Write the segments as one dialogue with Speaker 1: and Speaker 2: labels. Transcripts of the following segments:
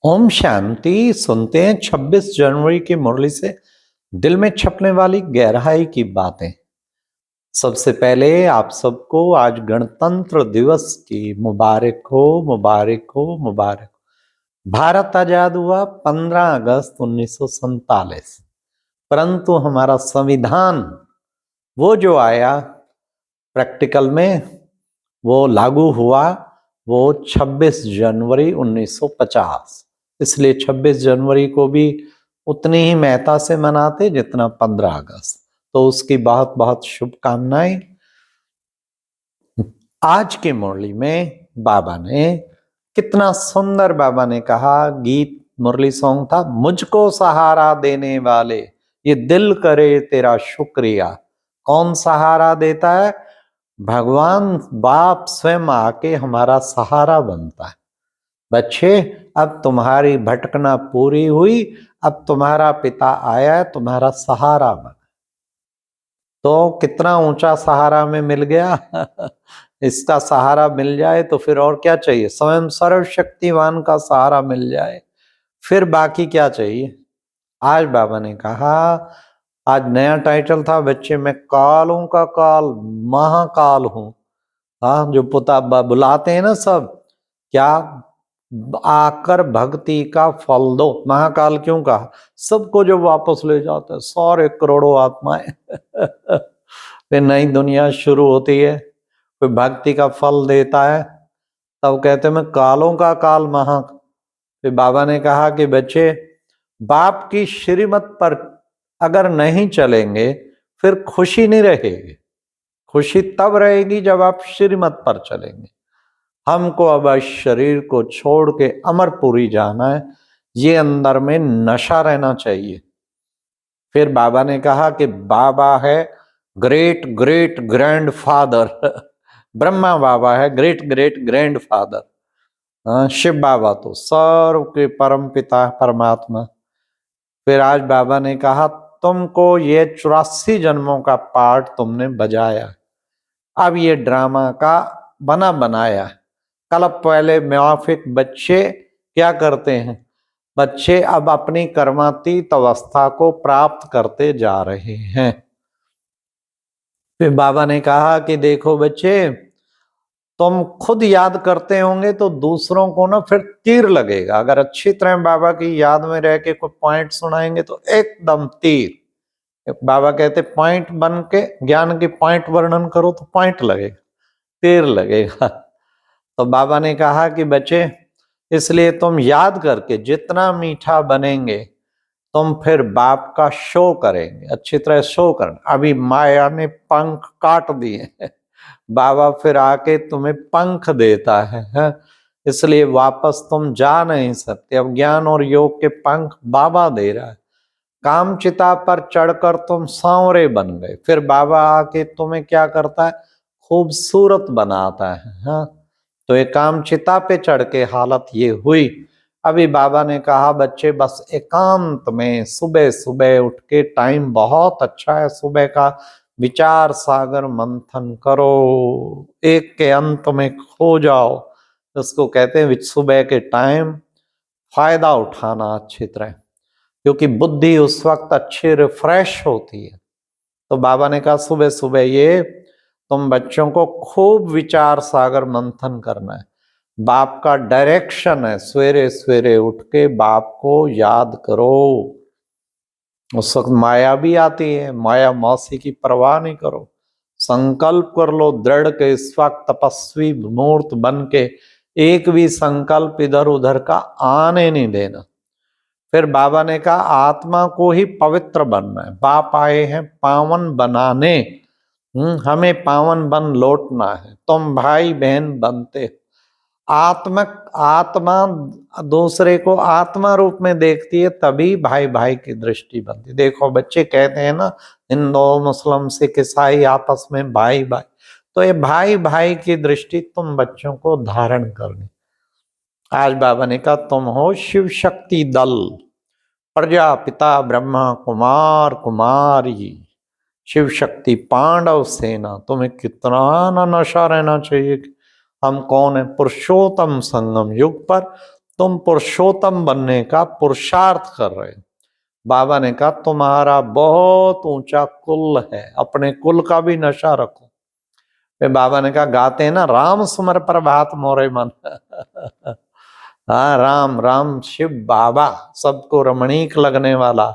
Speaker 1: ओम शांति। सुनते हैं 26 जनवरी की मुरली से दिल में छपने वाली गहराई की बातें। सबसे पहले आप सबको आज गणतंत्र दिवस की मुबारक हो, मुबारक हो, मुबारक। भारत आजाद हुआ 15 अगस्त 1947, परंतु हमारा संविधान वो जो आया प्रैक्टिकल में वो लागू हुआ वो 26 जनवरी 1950। इसलिए 26 जनवरी को भी उतनी ही महत्ता से मनाते जितना 15 अगस्त। तो उसकी बहुत बहुत शुभकामनाएं। आज की मुरली में बाबा ने कितना सुंदर बाबा ने कहा, गीत मुरली सॉन्ग था, मुझको सहारा देने वाले ये दिल करे तेरा शुक्रिया। कौन सहारा देता है? भगवान बाप स्वयं आके हमारा सहारा बनता है। बच्चे, अब तुम्हारी भटकना पूरी हुई, अब तुम्हारा पिता आया है, तुम्हारा सहारा बना। तो कितना ऊंचा सहारा में मिल गया। इसका सहारा मिल जाए तो फिर और क्या चाहिए? स्वयं सर्वशक्तिवान का सहारा मिल जाए, फिर बाकी क्या चाहिए? आज बाबा ने कहा, आज नया टाइटल था बच्चे, मैं कालों का काल महाकाल हूं। हाँ, जो पुता बुलाते हैं ना सब, क्या आकर भक्ति का फल दो। महाकाल क्यों कहा? सबको जो वापस ले जाते हैं, सारे करोड़ों आत्माएं। फिर नई दुनिया शुरू होती है, फिर भक्ति का फल देता है, तब कहते हैं मैं कालों का काल महा। फिर बाबा ने कहा कि बच्चे, बाप की श्रीमत पर अगर नहीं चलेंगे फिर खुशी नहीं रहेगी। खुशी तब रहेगी जब आप श्रीमत पर चलेंगे। हमको अब इस शरीर को छोड़ के अमरपुरी जाना है, ये अंदर में नशा रहना चाहिए। फिर बाबा ने कहा कि बाबा है great great grandfather. Brahma Baba है great great grandfather. Shiv Baba तो सर्व के परम पिता परमात्मा। फिर आज बाबा ने कहा, तुमको ये 84 जन्मों का पार्ट तुमने बजाया, अब ये ड्रामा का बना बनाया। कल पहले माफिक बच्चे क्या करते हैं? बच्चे अब अपनी कर्मातीत अवस्था को प्राप्त करते जा रहे हैं। फिर बाबा ने कहा कि देखो बच्चे, तुम खुद याद करते होंगे तो दूसरों को ना फिर तीर लगेगा। अगर अच्छी तरह बाबा की याद में रह के कोई पॉइंट सुनाएंगे तो एकदम तीर। बाबा कहते पॉइंट बन के ज्ञान की पॉइंट वर्णन करो तो पॉइंट लगेगा, तीर लगेगा। तो बाबा ने कहा कि बच्चे, इसलिए तुम याद करके जितना मीठा बनेंगे तुम फिर बाप का शो करेंगे, अच्छी तरह शो करना। अभी माया ने पंख काट दिए, बाबा फिर आके तुम्हें पंख देता है। इसलिए वापस तुम जा नहीं सकते, अब ज्ञान और योग के पंख बाबा दे रहा है। काम चिता पर चढ़कर तुम सांवरे बन गए, फिर बाबा आके तुम्हें क्या करता है? खूबसूरत बनाता है। हाँ, तो ये काम चिता पे चढ़ के हालत ये हुई। अभी बाबा ने कहा बच्चे, बस एकांत में सुबह सुबह उठ के, टाइम बहुत अच्छा है सुबह का, विचार सागर मंथन करो, एक के अंत में खो जाओ। उसको कहते हैं सुबह के टाइम फायदा उठाना अच्छी तरह, क्योंकि बुद्धि उस वक्त अच्छी रिफ्रेश होती है। तो बाबा ने कहा सुबह सुबह ये तुम बच्चों को खूब विचार सागर मंथन करना है। बाप का डायरेक्शन है, सवेरे सवेरे उठ के बाप को याद करो। उस वक्त माया भी आती है, माया मौसी की परवाह नहीं करो। संकल्प कर लो दृढ़ के, इस वक्त तपस्वी मूर्त बन के एक भी संकल्प इधर उधर का आने नहीं देना। फिर बाबा ने कहा आत्मा को ही पवित्र बनना है। बाप आए हैं पावन बनाने, हमें पावन बन लौटना है। तुम भाई बहन बनते हो। आत्मा दूसरे को आत्मा रूप में देखती है, तभी भाई भाई की दृष्टि बनती। देखो बच्चे, कहते हैं ना हिंदू मुस्लिम सिख ईसाई आपस में भाई भाई, तो ये भाई भाई की दृष्टि तुम बच्चों को धारण करनी। आज बाबा ने कहा तुम हो शिव शक्ति दल, प्रजापिता ब्रह्मा कुमार कुमारी, शिव शक्ति पांडव सेना। तुम्हें कितना ना नशा रहना चाहिए कि हम कौन है। पुरुषोत्तम संगम युग पर तुम पुरुषोत्तम बनने का पुरुषार्थ कर रहे हो। बाबा ने कहा तुम्हारा बहुत ऊंचा कुल है, अपने कुल का भी नशा रखो। फिर बाबा ने कहा गाते हैं ना, राम सुमर प्रभात मोरे मन। हाँ, राम राम शिव बाबा, सबको रमणीक लगने वाला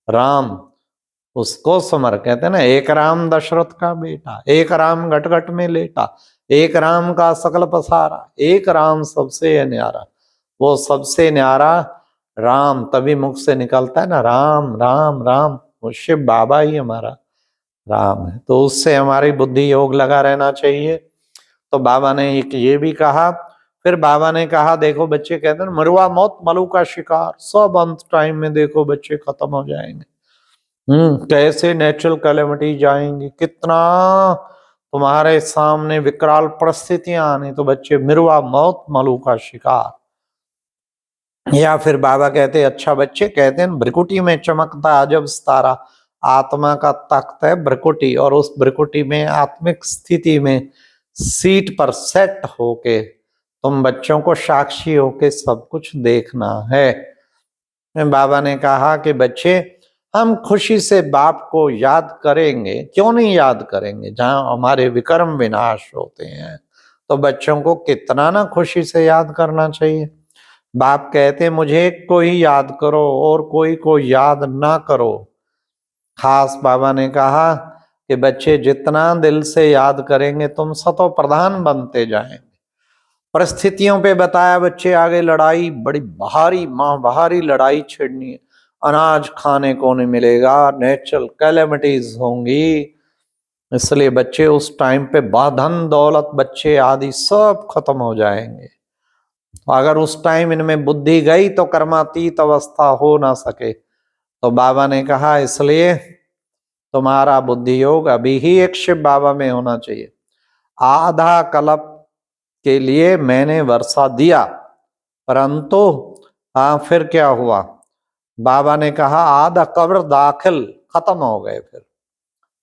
Speaker 1: राम, उसको सुमर कहते हैं ना। एक राम दशरथ का बेटा, एक राम घट घट में लेटा, एक राम का सकल पसारा, एक राम सबसे न्यारा। वो सबसे न्यारा राम तभी मुख से निकलता है ना, राम राम राम। वो शिव बाबा ही हमारा राम है, तो उससे हमारी बुद्धि योग लगा रहना चाहिए। तो बाबा ने एक ये भी कहा। फिर बाबा ने कहा देखो बच्चे कहते हैं मरवा मौत मलू का शिकार, सब अंत टाइम में देखो बच्चे खत्म हो जाएंगे। कैसे नेचुरल कैलेमिटी जाएंगी, कितना तुम्हारे सामने विकराल परिस्थितियां आनी, तो बच्चे मिरवा मौत मलू का शिकार। या फिर बाबा कहते अच्छा बच्चे कहते हैं भ्रिकुटी में चमकता अजब सितारा, आत्मा का तख्त है भ्रिकुटी, और उस भ्रिकुटी में आत्मिक स्थिति में सीट पर सेट होके तुम बच्चों को साक्षी होके सब कुछ देखना है। बाबा ने कहा कि बच्चे हम खुशी से बाप को याद करेंगे, क्यों नहीं याद करेंगे, जहां हमारे विकर्म विनाश होते हैं तो बच्चों को कितना ना खुशी से याद करना चाहिए। बाप कहते मुझे को ही याद करो और कोई को याद ना करो। खास बाबा ने कहा कि बच्चे जितना दिल से याद करेंगे तुम सतो प्रधान बनते जाएंगे। परिस्थितियों पे बताया बच्चे आगे लड़ाई बड़ी भारी भारी लड़ाई छिड़नी है, अनाज खाने को नहीं मिलेगा, नेचुरल कैलेमिटीज होंगी, इसलिए बच्चे उस टाइम पे धन दौलत बच्चे आदि सब खत्म हो जाएंगे। अगर उस टाइम इनमें बुद्धि गई तो कर्मातीत अवस्था हो ना सके। तो बाबा ने कहा इसलिए तुम्हारा बुद्धि योग अभी ही एक शिव बाबा में होना चाहिए। आधा कल्प के लिए मैंने वर्षा दिया, परंतु फिर क्या हुआ, बाबा ने कहा आधा कब्र दाखिल खत्म हो गए। फिर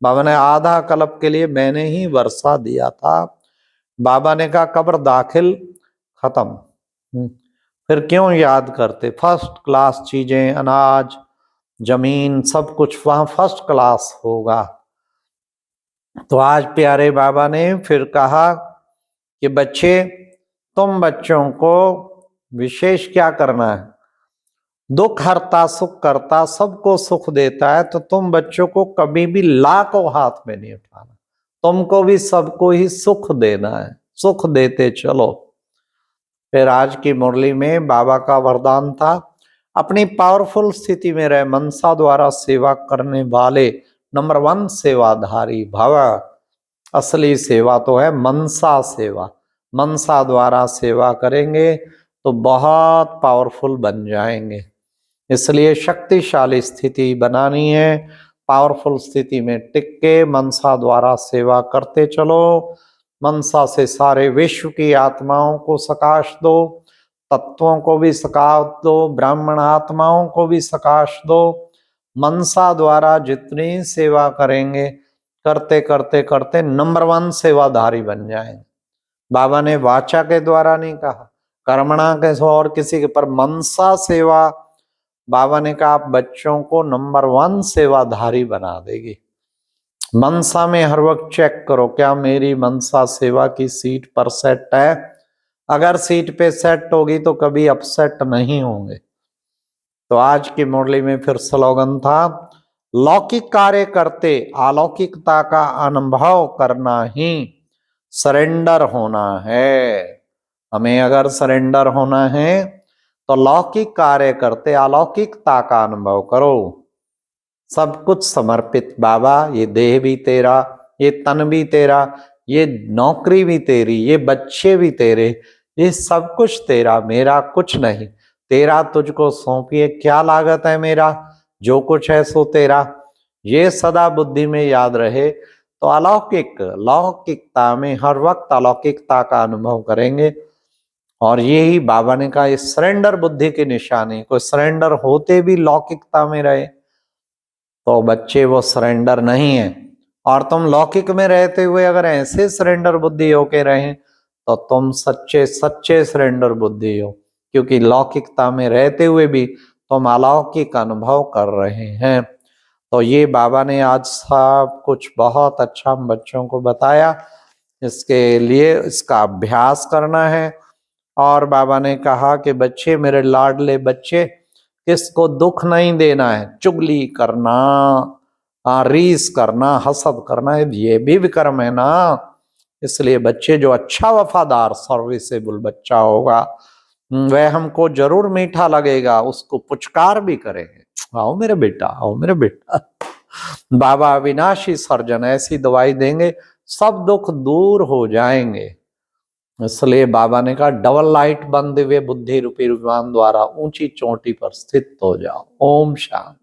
Speaker 1: बाबा ने आधा कल्प के लिए मैंने ही वर्षा दिया था, बाबा ने कहा कब्र दाखिल खत्म। फिर क्यों याद करते, फर्स्ट क्लास चीजें, अनाज जमीन सब कुछ वहां फर्स्ट क्लास होगा। तो आज प्यारे बाबा ने फिर कहा कि बच्चे तुम बच्चों को विशेष क्या करना है, दुख हरता सुख करता सबको सुख देता है, तो तुम बच्चों को कभी भी ला को हाथ में नहीं उठाना, तुमको भी सबको ही सुख देना है, सुख देते चलो। फिर आज की मुरली में बाबा का वरदान था अपनी पावरफुल स्थिति में रहे मनसा द्वारा सेवा करने वाले नंबर 1 सेवाधारी भव। असली सेवा तो है मनसा सेवा, मनसा द्वारा सेवा करेंगे तो बहुत पावरफुल बन जाएंगे। इसलिए शक्तिशाली स्थिति बनानी है, पावरफुल स्थिति में टिक के मनसा द्वारा सेवा करते चलो। मनसा से सारे विश्व की आत्माओं को सकाश दो, तत्वों को भी सकाश दो, ब्राह्मण आत्माओं को भी सकाश दो। मनसा द्वारा जितनी सेवा करेंगे करते करते करते नंबर 1 सेवाधारी बन जाएंगे। बाबा ने वाचा के द्वारा नहीं कहा, कर्मणा के और किसी के, पर मनसा सेवा बाबा ने कहा आप बच्चों को नंबर 1 सेवाधारी बना देगी। मनसा में हर वक्त चेक करो क्या मेरी मनसा सेवा की सीट पर सेट है, अगर सीट पे सेट होगी तो कभी अपसेट नहीं होंगे। तो आज की मुरली में फिर स्लोगन था लौकिक कार्य करते अलौकिकता का अनुभव करना ही सरेंडर होना है। हमें अगर सरेंडर होना है तो लौकिक कार्य करते अलौकिकता का अनुभव करो। सब कुछ समर्पित बाबा, ये देह भी तेरा, ये तन भी तेरा, ये नौकरी भी तेरी, ये बच्चे भी तेरे, ये सब कुछ तेरा, मेरा कुछ नहीं, तेरा तुझको सौंपिए, क्या लागत है मेरा, जो कुछ है सो तेरा। ये सदा बुद्धि में याद रहे तो अलौकिक लौकिकता में हर वक्त अलौकिकता का अनुभव करेंगे। और यही बाबा ने कहा इस सरेंडर बुद्धि की निशानी, कोई सरेंडर होते भी लौकिकता में रहे तो बच्चे वो सरेंडर नहीं है। और तुम लौकिक में रहते हुए अगर ऐसे सरेंडर बुद्धि होके रहे तो तुम सच्चे सच्चे सरेंडर बुद्धि हो। क्योंकि लौकिकता में रहते हुए भी तुम अलौकिक अनुभव कर रहे हैं। तो ये बाबा ने आज सब कुछ बहुत अच्छा हम बच्चों को बताया। इसके लिए इसका अभ्यास करना है। और बाबा ने कहा कि बच्चे, मेरे लाडले बच्चे, किसको दुख नहीं देना है। चुगली करना, रीस करना, हसद करना, ये भी विक्रम है ना। इसलिए बच्चे, जो अच्छा वफादार सर्विसेबल बच्चा होगा वह हमको जरूर मीठा लगेगा, उसको पुचकार भी करेंगे, आओ मेरे बेटा, आओ मेरे बेटा। बाबा अविनाशी सर्जन ऐसी दवाई देंगे, सब दुख दूर हो जाएंगे। इसलिए बाबा ने कहा, डबल लाइट बन दिव्य बुद्धि रूपी विमान द्वारा ऊंची चोटी पर स्थित हो जाओ। ओम शांति।